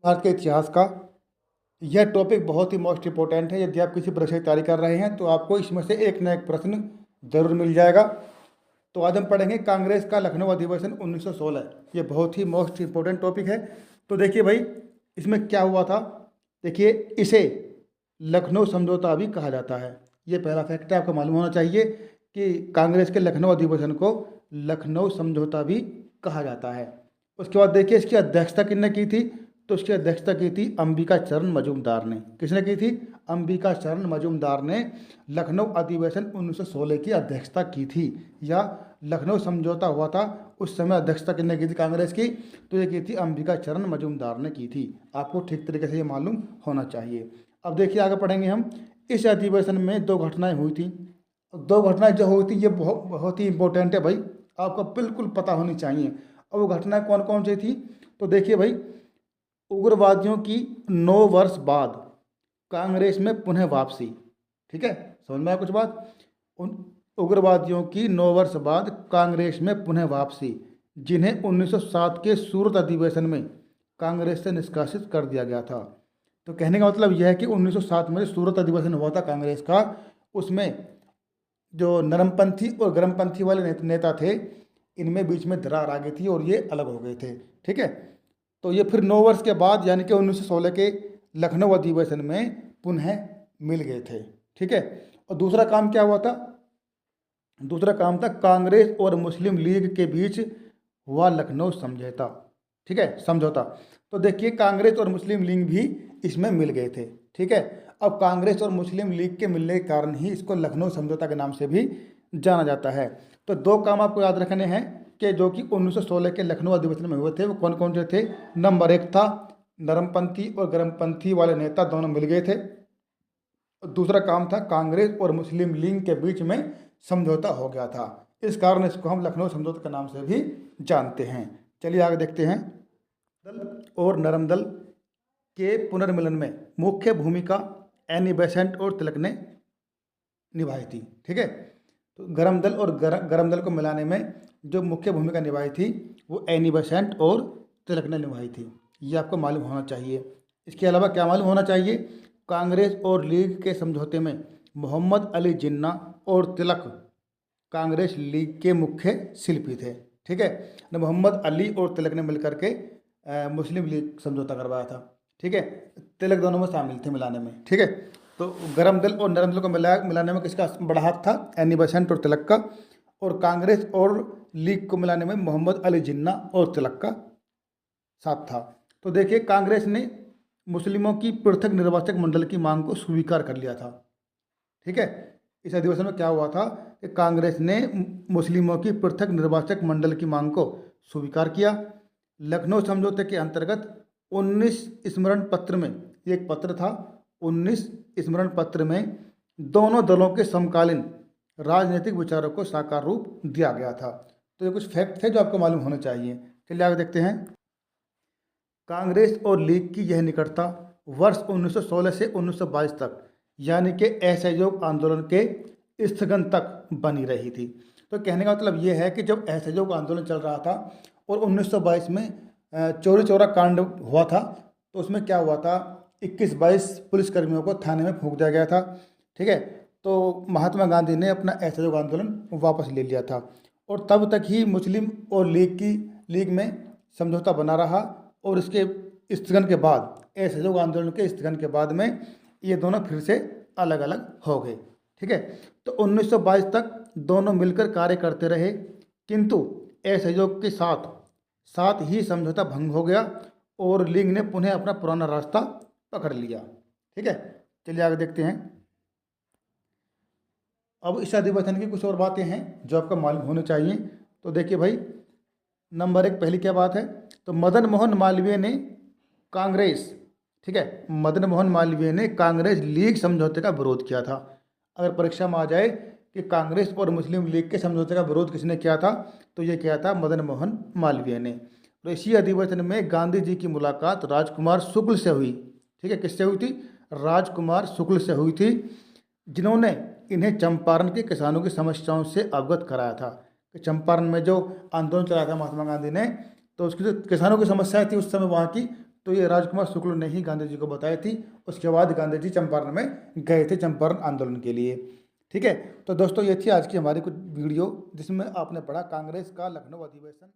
भारत के इतिहास का यह टॉपिक बहुत ही मोस्ट इम्पोर्टेंट है। यदि आप किसी परीक्षा की तैयारी कर रहे हैं तो आपको इसमें से एक न एक प्रश्न जरूर मिल जाएगा। तो आज हम पढ़ेंगे कांग्रेस का लखनऊ अधिवेशन 1916। ये बहुत ही मोस्ट इम्पोर्टेंट टॉपिक है। तो देखिए भाई, इसमें क्या हुआ था। देखिए, इसे लखनऊ समझौता भी कहा जाता है। ये पहला फैक्ट है, आपको मालूम होना चाहिए कि कांग्रेस के लखनऊ अधिवेशन को लखनऊ समझौता भी कहा जाता है। उसके बाद देखिए, इसकी अध्यक्षता किसने की थी। तो इसकी अध्यक्षता की थी अंबिका चरण मजूमदार ने। किसने की थी? अंबिका चरण मजूमदार ने लखनऊ अधिवेशन 1916 की अध्यक्षता की थी। या लखनऊ समझौता हुआ था, उस समय अध्यक्षता किसने की थी कांग्रेस की? तो ये की थी अंबिका चरण मजूमदार ने की थी। आपको ठीक तरीके से ये मालूम होना चाहिए। अब देखिए, आगे पढ़ेंगे हम। इस अधिवेशन में दो घटनाएं हुई थी। दो घटनाएं जो हुई थी ये बहुत बहुत ही इंपॉर्टेंट है भाई, आपको बिल्कुल पता होनी चाहिए। अब वो घटनाएं कौन कौन सी थी? तो देखिए भाई, उग्रवादियों की 9 वर्ष बाद कांग्रेस में पुनः वापसी। ठीक है, समझ में आया कुछ बात? उन उग्रवादियों की 9 वर्ष बाद कांग्रेस में पुनः वापसी, जिन्हें 1907 के सूरत अधिवेशन में कांग्रेस से निष्कासित कर दिया गया था। तो कहने का मतलब यह है कि 1907 में सूरत अधिवेशन हुआ था कांग्रेस का, उसमें जो नरमपंथी और गर्मपंथी वाले नेता थे, इनमें बीच में दरार आ गई थी और ये अलग हो गए थे। ठीक है, तो ये फिर 9 वर्ष के बाद यानी कि 1916 के लखनऊ अधिवेशन में पुनः मिल गए थे। ठीक है, और दूसरा काम क्या हुआ था? दूसरा काम था कांग्रेस और मुस्लिम लीग के बीच हुआ लखनऊ समझौता। ठीक है, समझौता। तो देखिए, कांग्रेस और मुस्लिम लीग भी इसमें मिल गए थे। ठीक है, अब कांग्रेस और मुस्लिम लीग के मिलने के कारण ही इसको लखनऊ समझौता के नाम से भी जाना जाता है। तो दो काम आपको याद रखने हैं कि जो कि 1916 के लखनऊ अधिवेशन में हुए थे, वो कौन कौन से थे। नंबर एक था, नरमपंथी और गर्मपंथी वाले नेता दोनों मिल गए थे। दूसरा काम था, कांग्रेस और मुस्लिम लीग के बीच में समझौता हो गया था। इस कारण इसको हम लखनऊ समझौता के नाम से भी जानते हैं। चलिए आगे देखते हैं। दल और नरम दल के पुनर्मिलन में मुख्य भूमिका एनी बेसेंट और तिलक ने निभाई थी। ठीक है, तो गरम दल और गरम दल को मिलाने में जो मुख्य भूमिका निभाई थी वो एनी बेसेंट और तिलक ने निभाई थी। ये आपको मालूम होना चाहिए। इसके अलावा क्या मालूम होना चाहिए? कांग्रेस और लीग के समझौते में मोहम्मद अली जिन्ना और तिलक कांग्रेस लीग के मुख्य शिल्पी थे। ठीक है, मोहम्मद अली और तिलक ने मिलकर के मुस्लिम लीग समझौता करवाया था। ठीक है, तिलक दोनों में शामिल थे मिलाने में। ठीक है, तो गरम दल और नरम दल को मिलाने में किसका बड़ा हाथ था? एनी बेसेंट और तिलक का। और कांग्रेस और लीग को मिलाने में मोहम्मद अली जिन्ना और तिलक का साथ था। तो देखिए, कांग्रेस ने मुस्लिमों की पृथक निर्वाचक मंडल की मांग को स्वीकार कर लिया था। ठीक है, इस अधिवेशन में क्या हुआ था कि कांग्रेस ने मुस्लिमों की पृथक निर्वाचक मंडल की मांग को स्वीकार किया। लखनऊ समझौते के अंतर्गत 19 स्मरण पत्र में, एक पत्र था, 19 स्मरण पत्र में दोनों दलों के समकालीन राजनीतिक विचारों को साकार रूप दिया गया था। तो ये कुछ फैक्ट थे जो आपको मालूम होने चाहिए। चलिए आगे देखते हैं। कांग्रेस और लीग की यह निकटता वर्ष 1916 से 1922 तक यानी कि असहयोग आंदोलन के स्थगन तक बनी रही थी। तो कहने का मतलब ये है कि जब असहयोग आंदोलन चल रहा था और 1922 में चौरी चौरा कांड हुआ था, तो उसमें क्या हुआ था, 21-22 पुलिसकर्मियों को थाने में फूंक दिया गया था। ठीक है, तो महात्मा गांधी ने अपना असहयोग आंदोलन वापस ले लिया था और तब तक ही मुस्लिम और लीग में समझौता बना रहा। और इसके स्थगन के बाद, असहयोग आंदोलन के स्थगन के बाद में ये दोनों फिर से अलग अलग हो गए। ठीक है, तो 1922 तक दोनों मिलकर कार्य करते रहे, किंतु असहयोग के साथ साथ ही समझौता भंग हो गया और लीग ने पुनः अपना पुराना रास्ता पकड़ लिया। ठीक है, चलिए आगे देखते हैं। अब इस अधिवेशन की कुछ और बातें हैं जो आपको मालूम होने चाहिए। तो देखिए भाई, नंबर एक, पहली क्या बात है, तो मदन मोहन मालवीय ने कांग्रेस, ठीक है, मदन मोहन मालवीय ने कांग्रेस लीग समझौते का विरोध किया था। अगर परीक्षा में आ जाए कि कांग्रेस और मुस्लिम लीग के समझौते का विरोध किसने किया था, तो ये किया था मदन मोहन मालवीय ने। तो इसी अधिवेशन में गांधी जी की मुलाकात राजकुमार शुक्ल से हुई। ठीक है, किससे हुई थी? राजकुमार शुक्ल से हुई थी, जिन्होंने इन्हें चंपारण के किसानों की समस्याओं से अवगत कराया था। कि चंपारण में जो आंदोलन चलाया था महात्मा गांधी ने, तो उसकी जो किसानों की समस्याएं थी उस समय वहाँ की, तो ये राजकुमार शुक्ल ने ही गांधी जी को बताई थी। उसके बाद गांधी जी चंपारण में गए थे चंपारण आंदोलन के लिए। ठीक है, तो दोस्तों ये थी आज की हमारी कुछ वीडियो जिसमें आपने पढ़ा कांग्रेस का लखनऊ अधिवेशन।